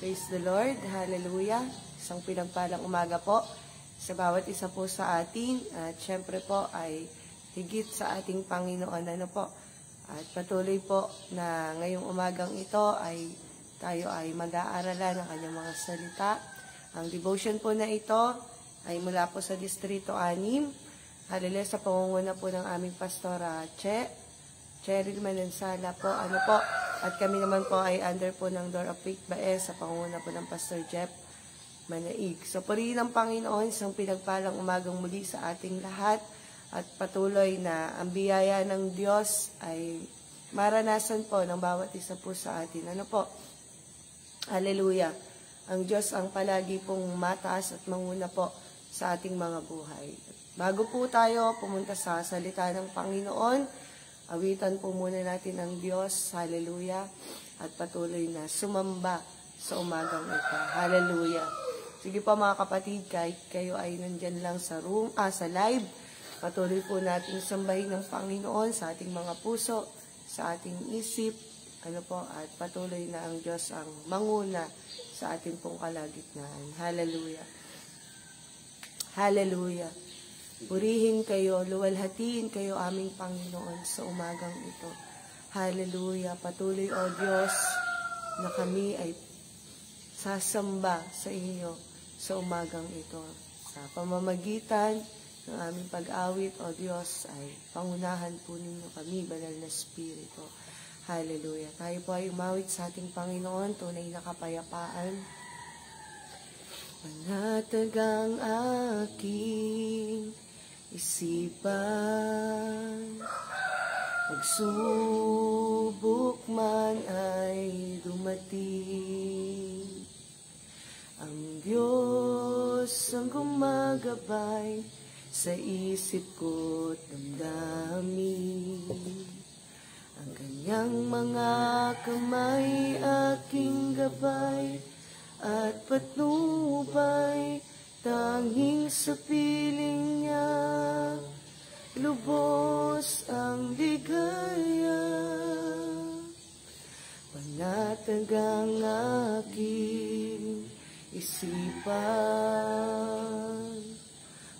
Praise the Lord. Hallelujah. Isang pinagpalang umaga po sa bawat isa po sa atin. At syempre po ay higit sa ating Panginoon. At patuloy po na ngayong umagang ito ay tayo ay mag-aaralan ng kanyang mga salita. Ang devotion po na ito ay mula po sa Distrito 6. Hallelujah, sa pangunguna po ng aming pastora Cheryl Manansala po. At kami naman po ay under po ng Door of Faith Baez sa pangunguna po ng Pastor Jeff Manaig. So purihin ang Panginoon, isang pinagpalang umagang muli sa ating lahat at patuloy na ang biyaya ng Diyos ay maranasan po ng bawat isa po sa atin. Hallelujah. Ang Diyos ang palagi pong mataas at manguna po sa ating mga buhay. Bago po tayo pumunta sa salita ng Panginoon, awitan po muna natin ang Diyos, hallelujah, at patuloy na sumamba sa umagang ito. Hallelujah. Sige po mga kapatid, kahit kayo ay nandyan lang sa live, patuloy po natin sambahin ng Panginoon sa ating mga puso, sa ating isip, at patuloy na ang Diyos ang manguna sa ating pong kalagitnaan. Hallelujah. Hallelujah. Purihin kayo, luwalhatiin kayo aming Panginoon sa umagang ito. Hallelujah. Patuloy, O Diyos, na kami ay sasamba sa inyo sa umagang ito. Sa pamamagitan ng aming pag-awit, O Diyos, ay pangunahan po ninyo kami, banal na Espiritu. Hallelujah. Tayo po ay umawit sa ating Panginoon, tunay na kapayapaan. Manatag ang aking isipan, pagsubok man ay dumating, ang Diyos ang gumagabay sa isip ko't damdamin. Ang kanyang mga kamay aking gabay at patnubay, tanging sa piling niya lubos ang ligaya. Panatag ang aking isipan,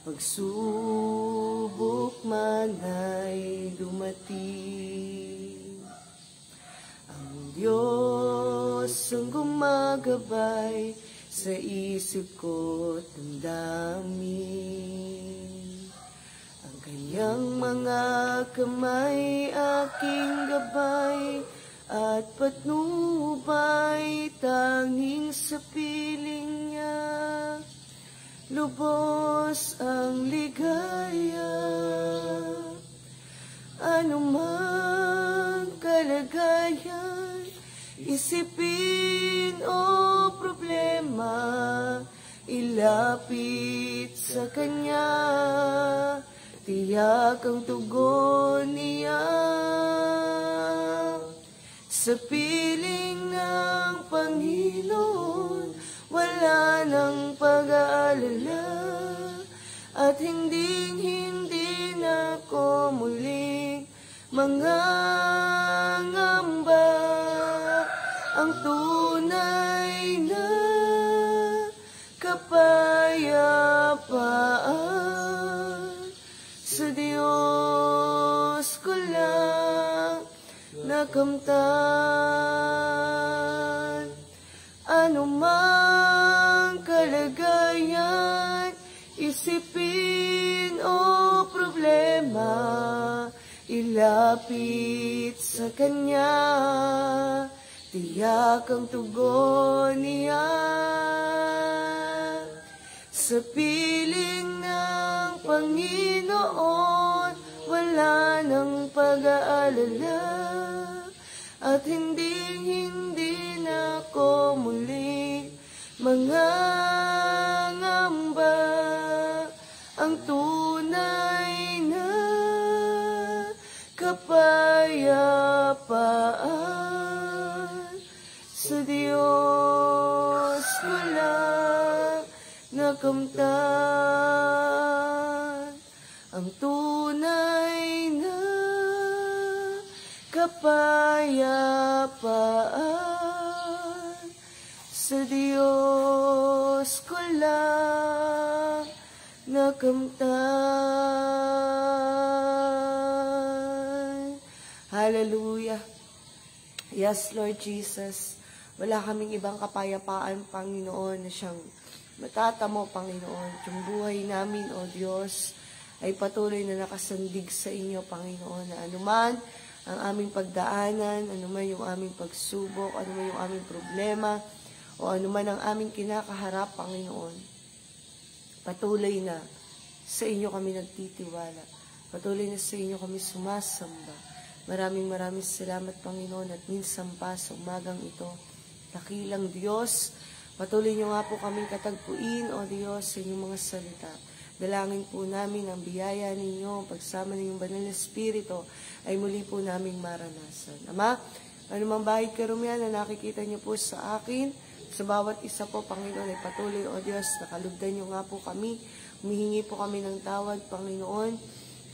pagsubok man ay dumating, ang Diyos ang gumagabay sa isip ko't damdamin. Ang kanyang mga kamay aking gabay at patnubay, tanging sa piling niya lubos ang ligaya. Anumang kalagayan, isipin o problema, ilapit sa Kanya, tiyak ang tugon niya. Sa piling ng Panginoon, wala nang pag-aalala, at hindi na ako muling mangangamba. Ang tunay na kapayapaan, sa Diyos ko lang nakamtan. Anumang kalagayan, isipin o problema, ilapit sa Kanya, tiyak ang tugon niya. Sa piling ng Panginoon, wala nang pag-aalala, at hindi na ako muli mangangamba. Ang tunay na kapayapaan, sa Diyos wala nakamtan. Ang tunay na kapayapaan, sa Diyos ko lang nakamtan. Hallelujah. Yes, Lord Jesus. Wala kaming ibang kapayapaan, Panginoon, na siyang matatamo, Panginoon. Yung buhay namin, O Diyos, ay patuloy na nakasandig sa inyo, Panginoon, na anuman ang aming pagdaanan, anuman yung aming pagsubok, anuman yung aming problema, o anuman ang aming kinakaharap, Panginoon, patuloy na sa inyo kami nagtitiwala. Patuloy na sa inyo kami sumasamba. Maraming salamat, Panginoon, at minsan pa sa umagang ito, dakilang Diyos, patuloy niyo nga po kaming katagpuin, O Diyos, sa inyong mga salita. Dalangin po namin ang biyaya ninyo, pagsama ninyong banal na Espiritu, ay muli po naming maranasan. Ama, anumang bahid karumihan na nakikita niyo po sa akin, sa bawat isa po, Panginoon, ay patuloy, O Diyos, nakalugdan niyo nga po kami, humihingi po kami ng tawad, Panginoon,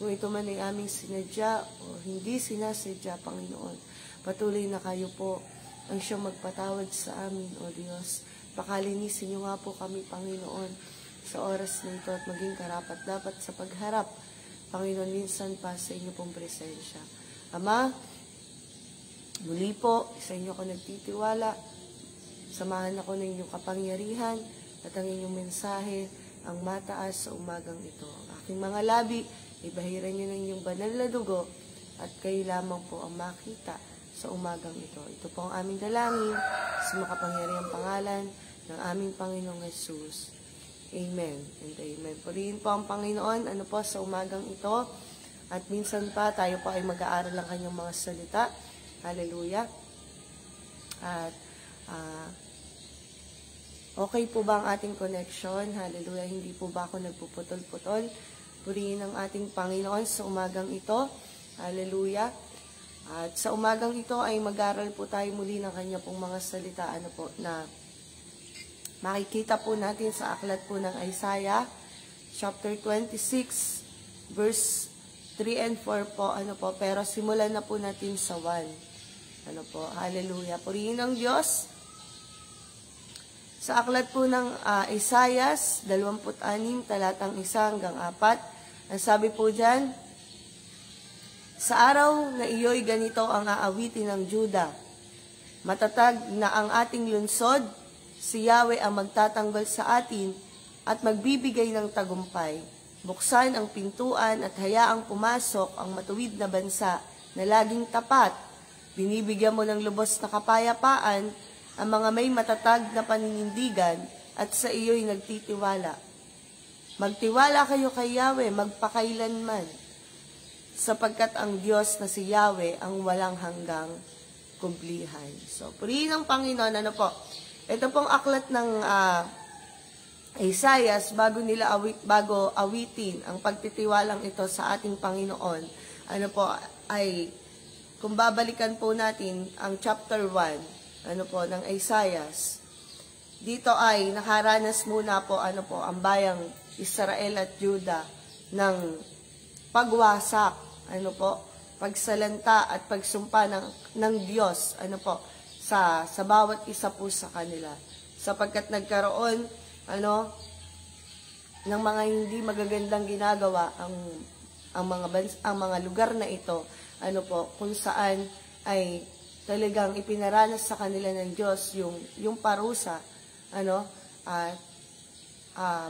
kung ito man ay aming sinadya o hindi sinasadya, Panginoon. Patuloy na kayo po ang siyang magpatawad sa amin, O Diyos. Pakalinisin niyo nga po kami, Panginoon, sa oras na ito at maging karapat-dapat sa pagharap, Panginoon, minsan pa sa inyo pong presensya. Ama, muli po, sa inyo ko nagtitiwala, samahan ako ng inyong kapangyarihan at ang inyong mensahe ang mataas sa umagang ito. Ang aking mga labi, ibahiran niyo ng inyong banal na dugo at kayo lamang po ang makita sa umagang ito. Ito po ang aming dalangin sa makapangyarihang pangalan ng aming Panginoong Jesus. Amen and amen. Purihin po ang Panginoon, ano po, sa umagang ito. At minsan pa, tayo po ay mag-aaral ng kanyang mga salita. Hallelujah. At, okay po ba ang ating connection? Hallelujah. Hindi po ba ako nagpuputol-putol? Purihin ang ating Panginoon sa umagang ito. Hallelujah. At sa umagang ito ay mag-aaral po tayo muli ng kanya pong mga salita. Ano po, na makikita po natin sa aklat po ng Isaiah, chapter 26, verse 3 and 4 po, ano po, pero simulan na po natin sa 1. Ano po, hallelujah. Purihin ang Diyos. Sa aklat po ng Isaiah, 26, talatang 1 hanggang 4, ang sabi po dyan, sa araw na iyo'y ganito ang aawitin ng Juda. Matatag na ang ating lungsod, si Yahweh ang magtatanggol sa atin at magbibigay ng tagumpay. Buksan ang pintuan at hayaang pumasok ang matuwid na bansa na laging tapat. Binibigyan mo ng lubos na kapayapaan ang mga may matatag na paninindigan at sa iyo'y nagtitiwala. Magtiwala kayo kay Yahweh magpakailanman, sapagkat ang Diyos na si Yahweh ang walang hanggang kumplihan. So, purihin ang Panginoon, ano po? Ito pong aklat ng Isaiah, bago awitin ang pagtitiwalang ito sa ating Panginoon, ano po, ay, kung babalikan po natin ang chapter 1, ano po, ng Isaiah, dito ay nakaranas muna po, ano po, ang bayang Israel at Juda ng pagwasak, ano po, pagsalanta at pagsumpa ng Diyos, ano po, sa bawat isa po sa kanila. Sapagkat nagkaroon, ano, ng mga hindi magagandang ginagawa ang mga lugar na ito, ano po, kung saan ay talagang ipinaranas sa kanila ng Diyos yung parusa, ano, at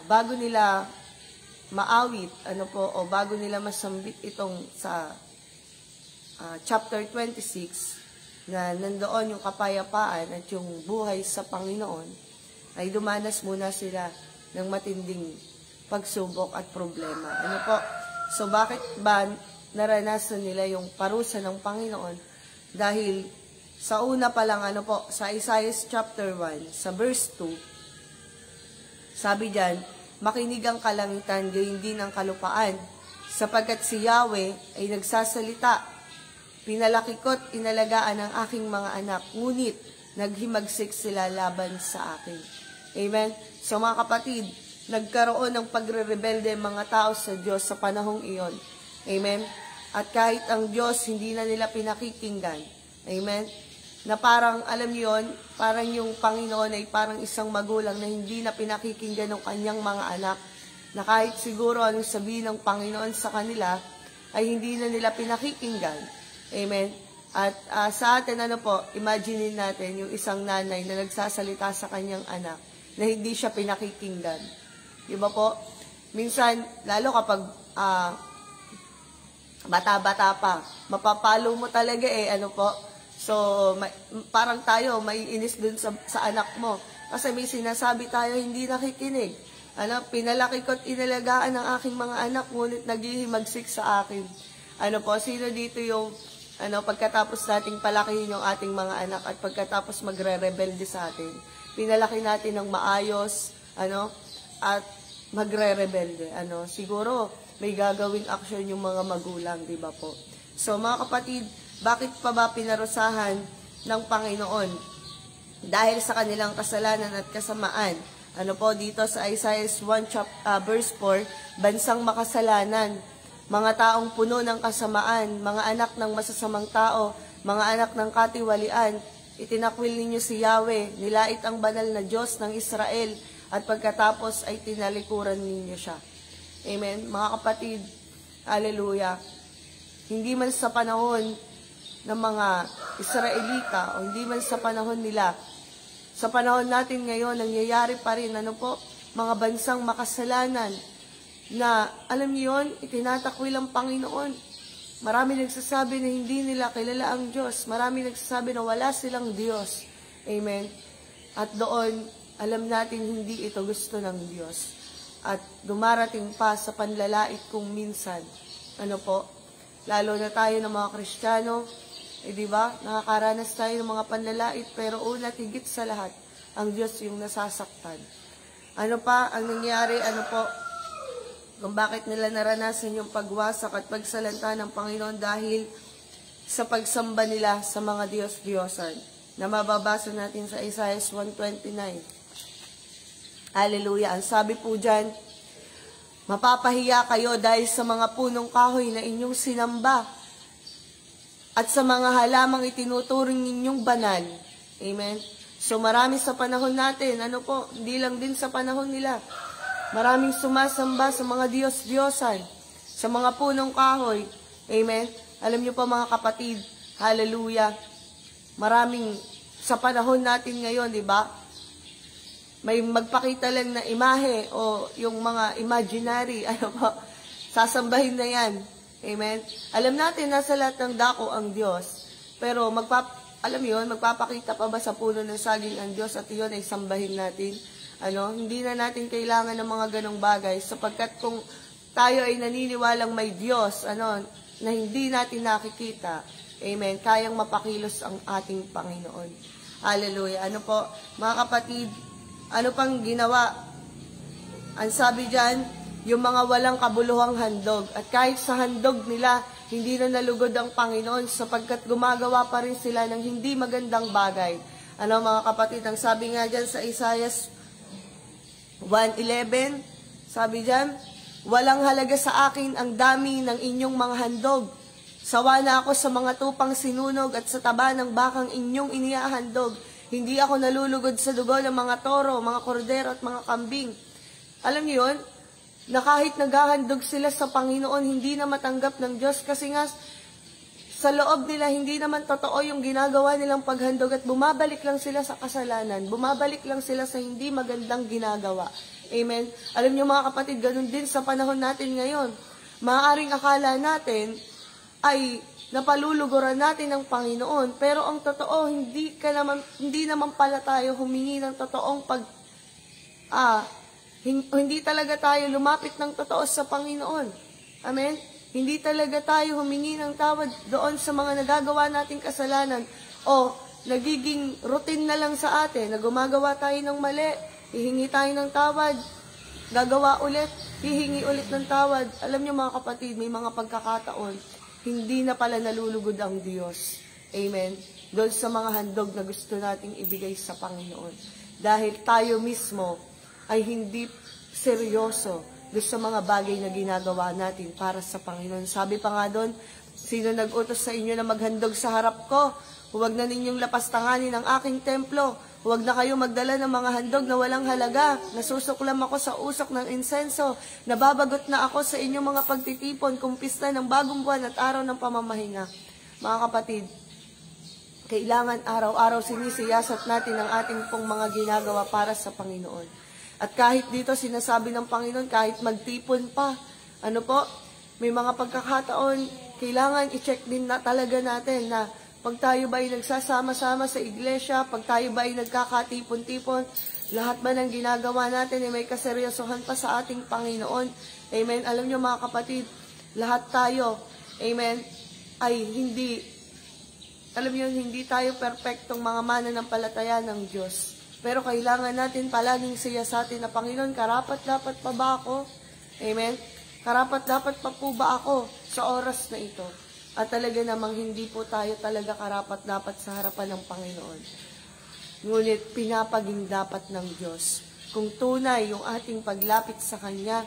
bago nila maawit, ano po, o bago nila masambit itong sa chapter 26, na nandoon yung kapayapaan at yung buhay sa Panginoon, ay dumanas muna sila ng matinding pagsubok at problema. Ano po? So, bakit ba naranasan nila yung parusa ng Panginoon? Dahil sa una pa lang, ano po, sa Isaiah chapter 1, sa verse 2, sabi diyan, makinig ang kalangitan, gayon din ang kalupaan, sapagkat si Yahweh ay nagsasalita. Pinalaki ko't inalagaan ang aking mga anak, ngunit naghimagsik sila laban sa akin. Amen? So mga kapatid, nagkaroon ng pagre-rebelde mga tao sa Diyos sa panahong iyon. Amen? At kahit ang Diyos hindi na nila pinakikinggan, amen? na parang, alam niyo yun, parang yung Panginoon ay parang isang magulang na hindi na pinakikinggan ng kanyang mga anak, na kahit siguro anong sabihin ng Panginoon sa kanila, ay hindi na nila pinakikinggan. Amen? At sa atin, imaginein natin yung isang nanay na nagsasalita sa kanyang anak, na hindi siya pinakikinggan. Diba po? Minsan, lalo kapag bata-bata pa, mapapalo mo talaga So, parang tayo, maiinis dun sa anak mo. Kasi may sinasabi tayo, hindi nakikinig. Pinalaki ko't inalagaan ng aking mga anak, ngunit naghihimagsik sa akin. Sino dito yung, pagkatapos nating palakihin yung ating mga anak at pagkatapos magre-rebelde sa atin, pinalaki natin ng maayos, at magre-rebelde. Siguro, may gagawing aksyon yung mga magulang, di ba po? So, mga kapatid, bakit pa ba pinarusahan ng Panginoon? Dahil sa kanilang kasalanan at kasamaan. Dito sa Isaiah 1 verse 4, bansang makasalanan, mga taong puno ng kasamaan, mga anak ng masasamang tao, mga anak ng katiwalian, itinakwil ninyo si Yahweh, nilait ang banal na Diyos ng Israel, at pagkatapos ay tinalikuran ninyo siya. Amen? Mga kapatid, hallelujah. Hindi man sa panahon ng mga Israelita o hindi man sa panahon nila, sa panahon natin ngayon, nangyayari pa rin, mga bansang makasalanan na, alam niyo yun, itinatakwil ang Panginoon. Marami nagsasabi na hindi nila kilala ang Diyos. Marami nagsasabi na wala silang Diyos. Amen? At doon, alam natin hindi ito gusto ng Diyos. At dumarating pa sa panlalait kung minsan. Lalo na tayo ng mga Kristiyano, diba? Nakakaranas tayo ng mga panlalait, pero una, higit sa lahat, ang Diyos yung nasasaktan. Ang nangyari, kung bakit nila naranasan yung pagwasak at pagsalanta ng Panginoon dahil sa pagsamba nila sa mga Diyos-Diyosan, na mababasa natin sa Isaiah 1:29. Hallelujah. Ang sabi po dyan, mapapahiya kayo dahil sa mga punong kahoy na inyong sinamba at sa mga halamang itinuturing ninyong banal. Amen? So marami sa panahon natin, hindi lang din sa panahon nila. Maraming sumasamba sa mga Diyos-Diyosan, sa mga punong kahoy. Amen? Alam niyo pa mga kapatid, hallelujah, maraming sa panahon natin ngayon, di ba? May magpakita lang na imahe o yung mga imaginary, sasambahin na yan. Amen? Alam natin, nasa lahat ng dako ang Diyos. Pero magpapakita pa ba sa puno ng saging ang Diyos at iyon ay sambahin natin? Hindi na natin kailangan ng mga ganong bagay sapagkat kung tayo ay naniniwalang may Diyos, na hindi natin nakikita, amen, kayang mapakilos ang ating Panginoon. Hallelujah. Mga kapatid, pang ginawa? Ang sabi dyan, yung mga walang kabuluhang handog. At kahit sa handog nila, hindi na nalugod ang Panginoon sapagkat gumagawa pa rin sila ng hindi magandang bagay. Mga kapatid, ang sabi nga dyan sa Isaiah 1:11, sabi dyan, walang halaga sa akin ang dami ng inyong mga handog. Sawa na ako sa mga tupang sinunog at sa taba ng bakang inyong inihahandog. Hindi ako nalulugod sa dugo ng mga toro, mga kordero at mga kambing. Alam niyo yun? Na kahit naghahandog sila sa Panginoon, hindi na matanggap ng Diyos kasi nga sa loob nila, hindi naman totoo yung ginagawa nilang paghandog at bumabalik lang sila sa kasalanan. Bumabalik lang sila sa hindi magandang ginagawa. Amen? Alam niyo mga kapatid, ganun din sa panahon natin ngayon. Maaaring akala natin ay napaluluguran natin ng Panginoon, pero ang totoo, hindi naman pala tayo humingi ng totoong hindi talaga tayo lumapit ng totoo sa Panginoon. Amen? Hindi talaga tayo humingi ng tawad doon sa mga nagagawa nating kasalanan o nagiging routine na lang sa atin na gumagawa tayo ng mali, hihingi tayo ng tawad, gagawa ulit, hihingi ulit ng tawad. Alam niyo mga kapatid, may mga pagkakataon, hindi na pala nalulugod ang Diyos. Amen? Doon sa mga handog na gusto nating ibigay sa Panginoon. Dahil tayo mismo ay hindi seryoso doon sa mga bagay na ginagawa natin para sa Panginoon. Sabi pa nga doon Sino nag-utos sa inyo na maghandog sa harap ko? Huwag na ninyong lapastanganin ang aking templo. Huwag na kayo magdala ng mga handog na walang halaga. Nasusuklam ako sa usok ng insenso. Nababagot na ako sa inyong mga pagtitipon, kumpista ng bagong buwan at araw ng pamamahinga. Mga kapatid, kailangan araw-araw sinisiyasat natin ang ating pong mga ginagawa para sa Panginoon. At kahit dito sinasabi ng Panginoon, kahit magtipon pa, may mga pagkakataon, kailangan i-check din na talaga natin na pag tayo ba ay nagsasama-sama sa iglesia, pag tayo ba ay nagkakatipon-tipon, lahat ba ng ginagawa natin ay may kaseryosohan pa sa ating Panginoon. Amen. Alam nyo mga kapatid, lahat tayo, amen, ay hindi tayo perfectong mga mananampalataya ng Diyos. Pero kailangan natin palaging siyasatin na, Panginoon, karapat-dapat pa ba ako? Amen. Karapat-dapat pa po ba ako sa oras na ito? At talaga namang hindi po tayo talaga karapat-dapat sa harapan ng Panginoon. Ngunit pinapaging dapat ng Diyos. Kung tunay yung ating paglapit sa Kanya,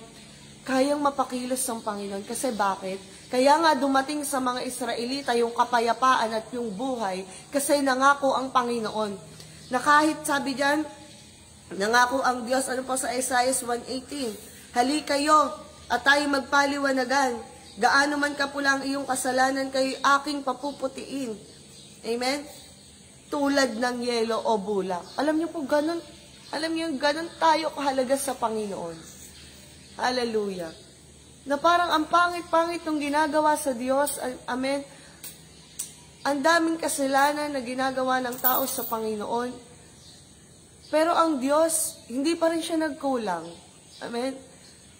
kayang mapakilos ng Panginoon. Kasi bakit? Kaya nga dumating sa mga Israelita yung kapayapaan at yung buhay kasi nangako ang Panginoon. Na kahit sabi diyan, nangako ang Diyos, sa Isaiah 1:18, hali kayo at tayo magpaliwanagan. Gaano man kapula ang iyong kasalanan, kayo aking papuputiin. Amen? Tulad ng yelo o bulak. Alam niyo po, ganun tayo kahalaga sa Panginoon. Hallelujah. Na parang ang pangit-pangit ng ginagawa sa Diyos. Amen. Ang daming kasalanan na ginagawa ng tao sa Panginoon. Pero ang Diyos, hindi pa rin siya nagkulang. Amen.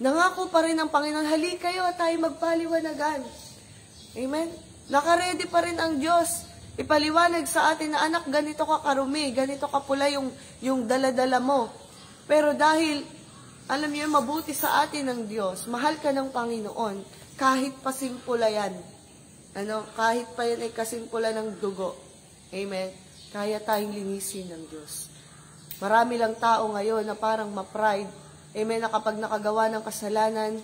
Nangako pa rin ang Panginoon, hali kayo at tayo magpaliwanagan. Amen. Nakaredy pa rin ang Diyos. Ipaliwanag sa atin na, anak, ganito ka karumi, ganito ka pula yung daladala mo. Pero dahil alam niyo, mabuti sa atin ng Diyos. Mahal ka ng Panginoon. Kahit pasimpula yan. Kahit pa yan ay kasimpula ng dugo. Amen. Kaya tayong linisin ng Diyos. Marami lang tao ngayon na parang ma-pride. Amen. Na kapag nakagawa ng kasalanan,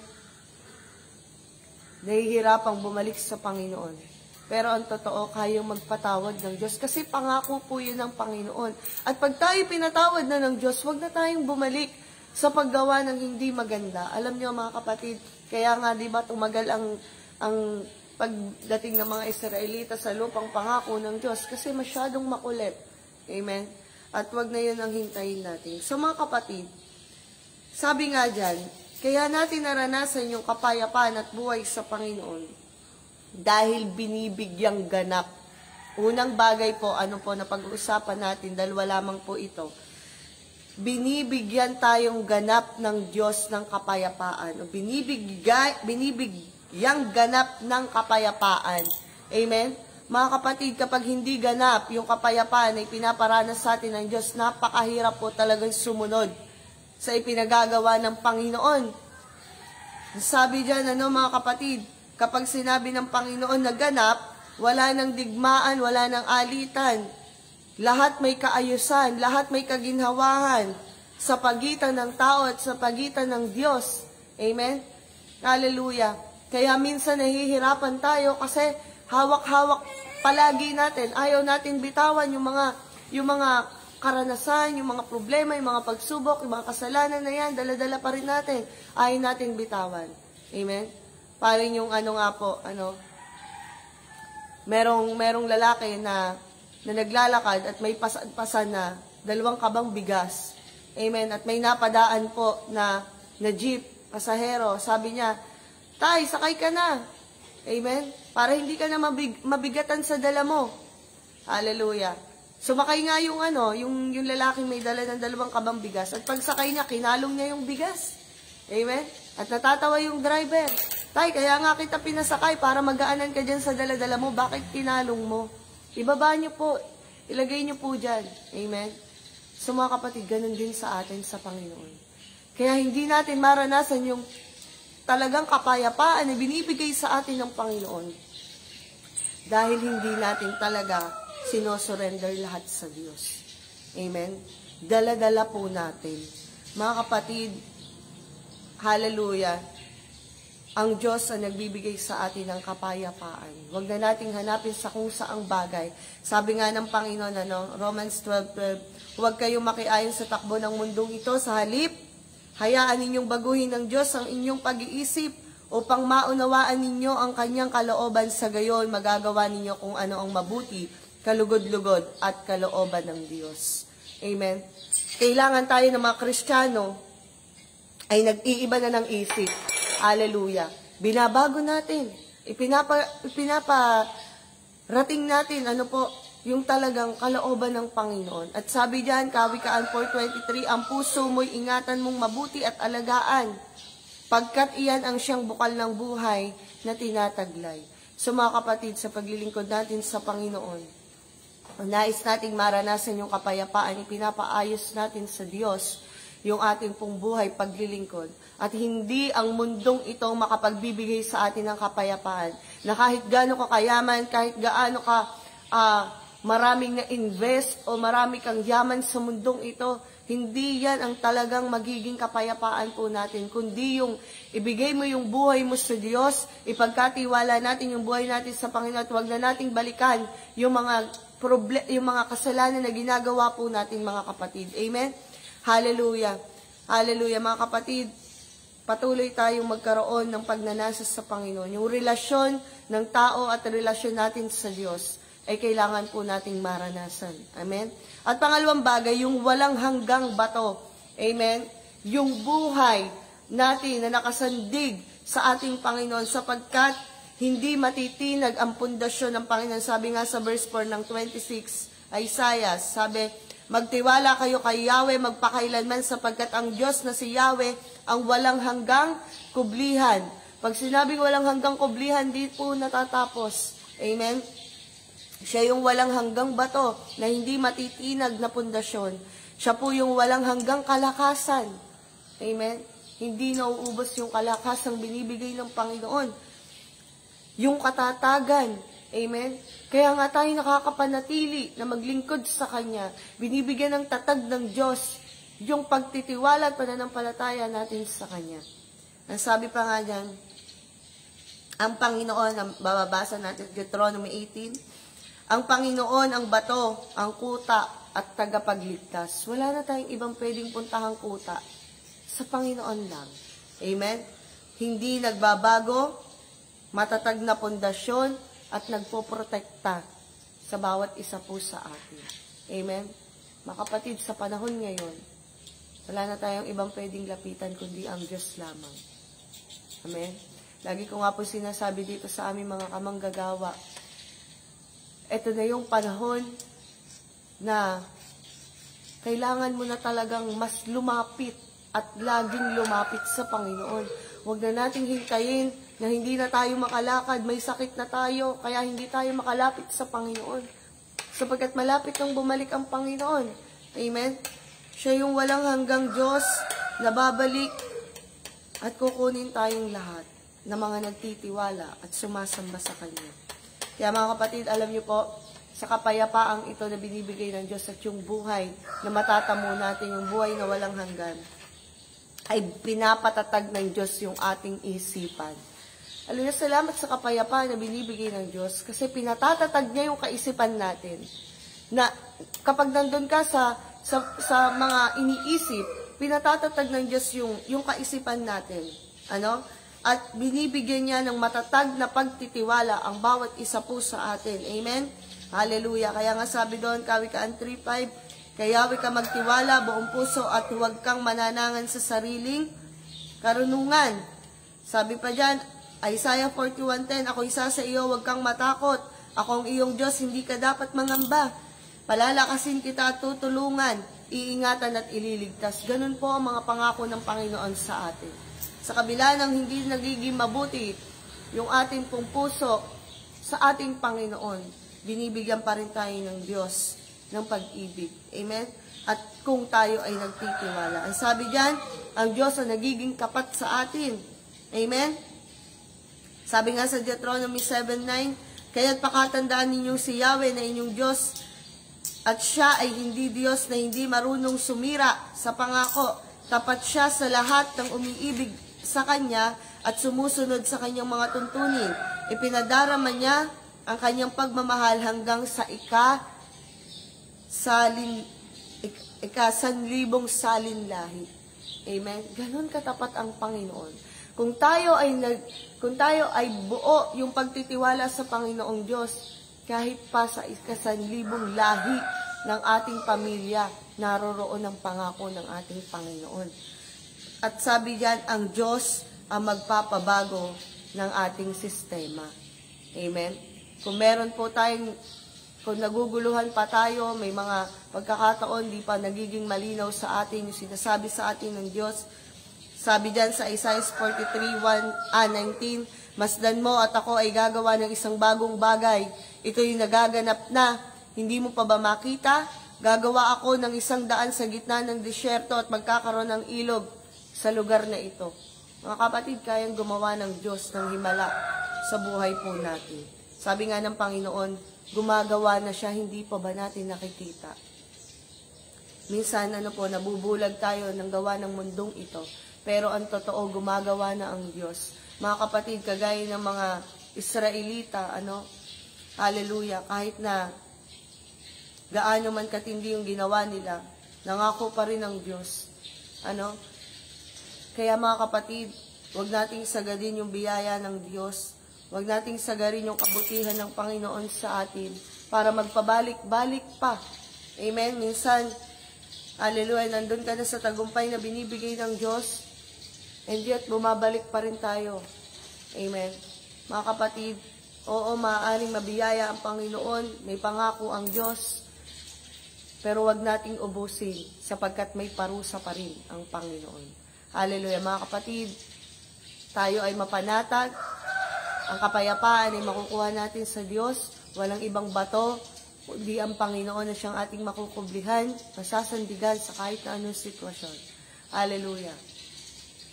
nahihirapang bumalik sa Panginoon. Pero ang totoo, kayang magpatawad ng Diyos. Kasi pangako po yun ng Panginoon. At pag tayo pinatawad na ng Diyos, huwag na tayong bumalik sa paggawa ng hindi maganda. Alam niyo mga kapatid, kaya nga 'di ba tumagal ang pagdating ng mga Israelita sa lupang pangako ng Diyos kasi masyadong makulit. Amen. At wag na 'yun ang hintayin natin. So mga kapatid, sabi nga diyan, kaya natin naranasan yung kapayapaan at buhay sa Panginoon dahil binibigyang ganap. Unang bagay po, na pag-uusapan natin, dalawa lamang po ito. Binibigyan tayong ganap ng Diyos ng kapayapaan. Binibigyang ganap ng kapayapaan. Amen? Mga kapatid, kapag hindi ganap yung kapayapaan ay pinaparanas sa atin ng Diyos, napakahirap po talagang sumunod sa ipinagagawa ng Panginoon. Sabi dyan, mga kapatid, kapag sinabi ng Panginoon na ganap, wala nang digmaan, wala nang alitan. Lahat may kaayusan, lahat may kaginhawahan sa pagitan ng tao at sa pagitan ng Diyos. Amen? Hallelujah. Kaya minsan nahihirapan tayo kasi hawak-hawak palagi natin. Ayaw natin bitawan yung mga karanasan, yung mga problema, yung mga pagsubok, yung mga kasalanan na yan, dala-dala pa rin natin. Ayaw natin bitawan. Amen? Parang yung merong lalaki na naglalakad at may pasan na 2 kabang bigas. Amen. At may napadaan po na jeep, pasahero. Sabi niya, tay, sakay ka na. Amen. Para hindi ka na mabigatan sa dala mo. Hallelujah. Sumakay nga yung lalaking may dala ng 2 kabang bigas. At pagsakay niya, kinalong niya yung bigas. Amen. At natatawa yung driver. Tay, kaya nga kita pinasakay para magaanan ka dyan sa dala-dala mo. Bakit kinalong mo? Ibaba niyo po. Ilagay niyo po dyan. Amen? So mga kapatid, ganun din sa atin sa Panginoon. Kaya hindi natin maranasan yung talagang kapayapaan na binibigay sa atin ng Panginoon. Dahil hindi natin talaga sinosurrender lahat sa Diyos. Amen? Dala-dala po natin. Mga kapatid, hallelujah, ang Diyos ang nagbibigay sa atin ng kapayapaan. Huwag na nating hanapin sa kung saang bagay. Sabi nga ng Panginoon, Romans 12:12, huwag kayong makiayon sa takbo ng mundong ito, sa halip, hayaan ninyong baguhin ng Diyos ang inyong pag-iisip upang maunawaan ninyo ang kanyang kalooban, sa gayon magagawa ninyo kung ano ang mabuti, kalugod-lugod at kalooban ng Diyos. Amen. Kailangan tayo ng mga Kristiyano ay nag-iiba na ng isip. Hallelujah. Binabago natin. Ipinaparating natin, yung talagang kalooban ng Panginoon. At sabi diyan, Kawikaan 4:23, ang puso mo'y ingatan mong mabuti at alagaan, pagkat iyan ang siyang bukal ng buhay na tinataglay. So mga kapatid, sa paglilingkod natin sa Panginoon, nais nating maranasan yung kapayapaan, ipinapaayos natin sa Diyos yung ating pong buhay paglilingkod. At hindi ang mundong ito makapagbibigay sa atin ng kapayapaan. Na kahit gaano ka kayaman, kahit gaano ka maraming na-invest o marami kang yaman sa mundong ito, hindi yan ang talagang magiging kapayapaan po natin. Kundi yung ibigay mo yung buhay mo sa Diyos, ipagkatiwala natin yung buhay natin sa Panginoon at huwag na nating balikan yung mga kasalanan na ginagawa po natin, mga kapatid. Amen? Hallelujah. Hallelujah. Mga kapatid, patuloy tayong magkaroon ng pagnanasa sa Panginoon. Yung relasyon ng tao at relasyon natin sa Diyos ay kailangan po nating maranasan. Amen? At pangalawang bagay, yung walang hanggang bato. Amen? Yung buhay natin na nakasandig sa ating Panginoon sapagkat hindi matitinag ang pundasyon ng Panginoon. Sabi nga sa verse 4 ng 26, Isaiah, sabi, magtiwala kayo kay Yahweh magpakailanman sapagkat ang Diyos na si Yahweh ang walang hanggang kublihan. Pag sinabing walang hanggang kublihan, di po natatapos. Amen? Siya yung walang hanggang bato na hindi matitinag na pundasyon. Siya po yung walang hanggang kalakasan. Amen? Hindi nauubos yung kalakasang binibigay ng Panginoon. Yung katatagan. Amen? Kaya nga tayo nakakapanatili na maglingkod sa Kanya. Binibigyan ng tatag ng Diyos yung pagtitiwala at pananampalataya natin sa Kanya. Ang sabi pa nga dyan, ang Panginoon, ang bababasa natin, Deuteronomy 18, ang Panginoon, ang bato, ang kuta, at tagapagligtas. Wala na tayong ibang pwedeng puntahang kuta. Sa Panginoon lang. Amen? Hindi nagbabago, matatag na pundasyon, at nagpoprotekta sa bawat isa po sa atin. Amen? Mga kapatid, sa panahon ngayon, wala na tayong ibang pwedeng lapitan kundi ang Diyos lamang. Amen? Lagi ko nga po sinasabi dito sa aming mga kamanggagawa, ito na yung panahon na kailangan mo na talagang mas lumapit at laging lumapit sa Panginoon. Huwag na nating hintayin na hindi na tayo makalakad, may sakit na tayo, kaya hindi tayo makalapit sa Panginoon. Sapagkat malapit nang bumalik ang Panginoon. Amen? Siya yung walang hanggang Diyos na babalik at kukunin tayong lahat na mga nagtitiwala at sumasamba sa Kanya. Kaya mga kapatid, alam niyo po, sa kapayapaang ito na binibigay ng Diyos at yung buhay na matatamo natin, yung buhay na walang hanggan, ay pinapatatag ng Diyos yung ating isipan. Hallelujah, salamat sa kapayapaan na binibigay ng Diyos kasi pinatatatag niya yung kaisipan natin. Na kapag nandun ka sa mga iniisip, pinatatatag ng Diyos yung kaisipan natin. At binibigyan niya ng matatag na pagtitiwala ang bawat isa po sa atin. Amen? Hallelujah. Kaya nga sabi doon, Kawikaan 3:5, kaya ka magtiwala buong puso at huwag kang mananangan sa sariling karunungan. Sabi pa dyan, Isaiah 41:10, ako isa sa iyo, huwag kang matakot. Ako ang iyong Diyos, hindi ka dapat mangamba. Palalakasin kita at tutulungan, iingatan at ililigtas. Ganun po ang mga pangako ng Panginoon sa atin. Sa kabila ng hindi nagiging mabuti, yung ating pong puso sa ating Panginoon, binibigyan pa rin tayo ng Diyos ng pag-ibig. Amen? At kung tayo ay nagtitiwala. Ang sabi dyan, ang Diyos ang nagiging kapat sa atin. Amen? Sabi nga sa Deuteronomy 7:9, kaya't pakatandaan ninyong si Yahweh na inyong Diyos at siya ay hindi Diyos na hindi marunong sumira sa pangako. Tapat siya sa lahat ng umiibig sa Kanya at sumusunod sa kanyang mga tuntunin. Ipinadarama niya ang kanyang pagmamahal hanggang sa ikasanlibong salinlahi. Amen? Ganon katapat ang Panginoon. Kung tayo ay buo yung pagtitiwala sa Panginoong Diyos, kahit pa sa ikasanlibong lahi ng ating pamilya, naroroon ang pangako ng ating Panginoon. At sabi diyan, ang Diyos ang magpapabago ng ating sistema. Amen? Kung meron po kung naguguluhan pa tayo, may mga pagkakataon, di pa nagiging malinaw sa atin yung sinasabi sa atin ng Diyos. Sabi diyan sa Isaiah 43:19, masdan mo at ako ay gagawa ng isang bagong bagay. Ito yung nagaganap na, hindi mo pa ba makita? Gagawa ako ng isang daan sa gitna ng disyerto at magkakaroon ng ilog sa lugar na ito. Mga kapatid, kayang gumawa ng Diyos ng himala sa buhay po natin. Sabi nga ng Panginoon, gumagawa na siya, hindi pa ba natin nakikita? Minsan, nabubulag tayo ng gawa ng mundong ito. Pero ang totoo, gumagawa na ang Diyos. Mga kapatid, kagaya ng mga Israelita, hallelujah, kahit na gaano man katindi yung ginawa nila, nangako pa rin ang Diyos. Kaya mga kapatid, huwag nating sagadin yung biyaya ng Diyos. Huwag nating sagarin yung kabutihan ng Panginoon sa atin para magpabalik-balik pa. Amen? Minsan, hallelujah, nandun ka na sa tagumpay na binibigay ng Diyos, and yet bumabalik pa rin tayo. Amen? Mga kapatid, oo, maaaring mabiyaya ang Panginoon, may pangako ang Diyos, pero huwag nating ubusin sapagkat may parusa pa rin ang Panginoon. Hallelujah, mga kapatid, tayo ay mapanatag. Ang kapayapaan ay makukuha natin sa Diyos. Walang ibang bato, kundi ang Panginoon na siyang ating makukublihan, masasandigan sa kahit na anong sitwasyon. Hallelujah.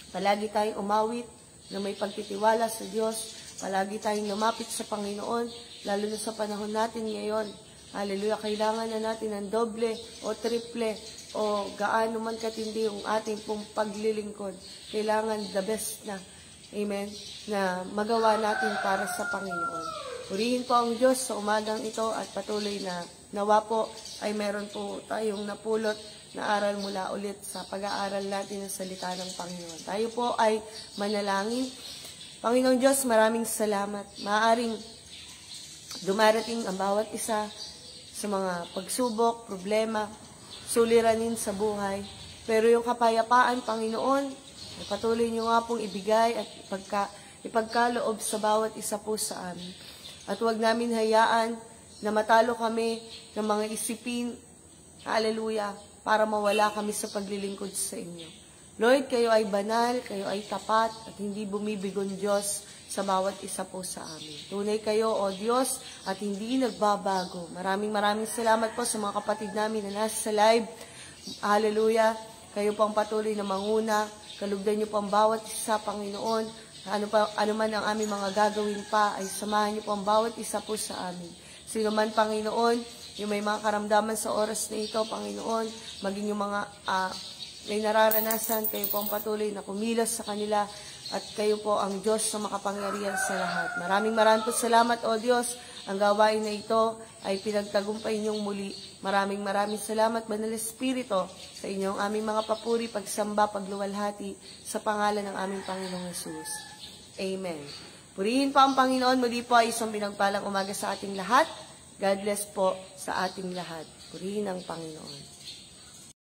Palagi tayong umawit na may pagtitiwala sa Diyos. Palagi tayong lumapit sa Panginoon, lalo na sa panahon natin ngayon. Hallelujah. Kailangan na natin ng doble o triple o gaano man katindi yung ating pong paglilingkod. Kailangan the best na. Amen? Na magawa natin para sa Panginoon. Purihin po ang Diyos sa umagang ito at patuloy na nawa po ay meron po tayong napulot na aral mula ulit sa pag-aaral natin ng salita ng Panginoon. Tayo po ay manalangin. Panginoong Diyos, maraming salamat. Maaring dumarating ang bawat isa sa mga pagsubok, problema, suliranin sa buhay. Pero yung kapayapaan, Panginoon, patuloy niyo nga pong ibigay at ipagkaloob sa bawat isa po sa amin. At huwag namin hayaan na matalo kami ng mga isipin, hallelujah, para mawala kami sa paglilingkod sa inyo. Lord, kayo ay banal, kayo ay tapat, at hindi bumibigon Diyos sa bawat isa po sa amin. Tunay kayo, O Diyos, at hindi nagbabago. Maraming salamat po sa mga kapatid namin na nasa live. Hallelujah, kayo po ang patuloy na manguna. Kalugdan niyo po ang bawat isa, Panginoon. Ano man ang aming mga gagawin pa, ay samahan niyo po ang bawat isa po sa amin. Sino man, Panginoon, yung may mga karamdaman sa oras na ito, Panginoon, maging yung mga may nararanasan, kayo po ang patuloy na kumilos sa kanila, at kayo po ang Diyos na makapangyarihan sa lahat. Maraming po salamat, O Diyos. Ang gawain na ito ay pinagtagumpay niyong muli. Maraming salamat, Banal Espiritu, sa inyong aming mga papuri, pagsamba, pagluwalhati, sa pangalan ng aming Panginoong Hesus. Amen. Purihin po ang Panginoon. Muli po ay isang pinagpalang umaga sa ating lahat. God bless po sa ating lahat. Purihin ang Panginoon.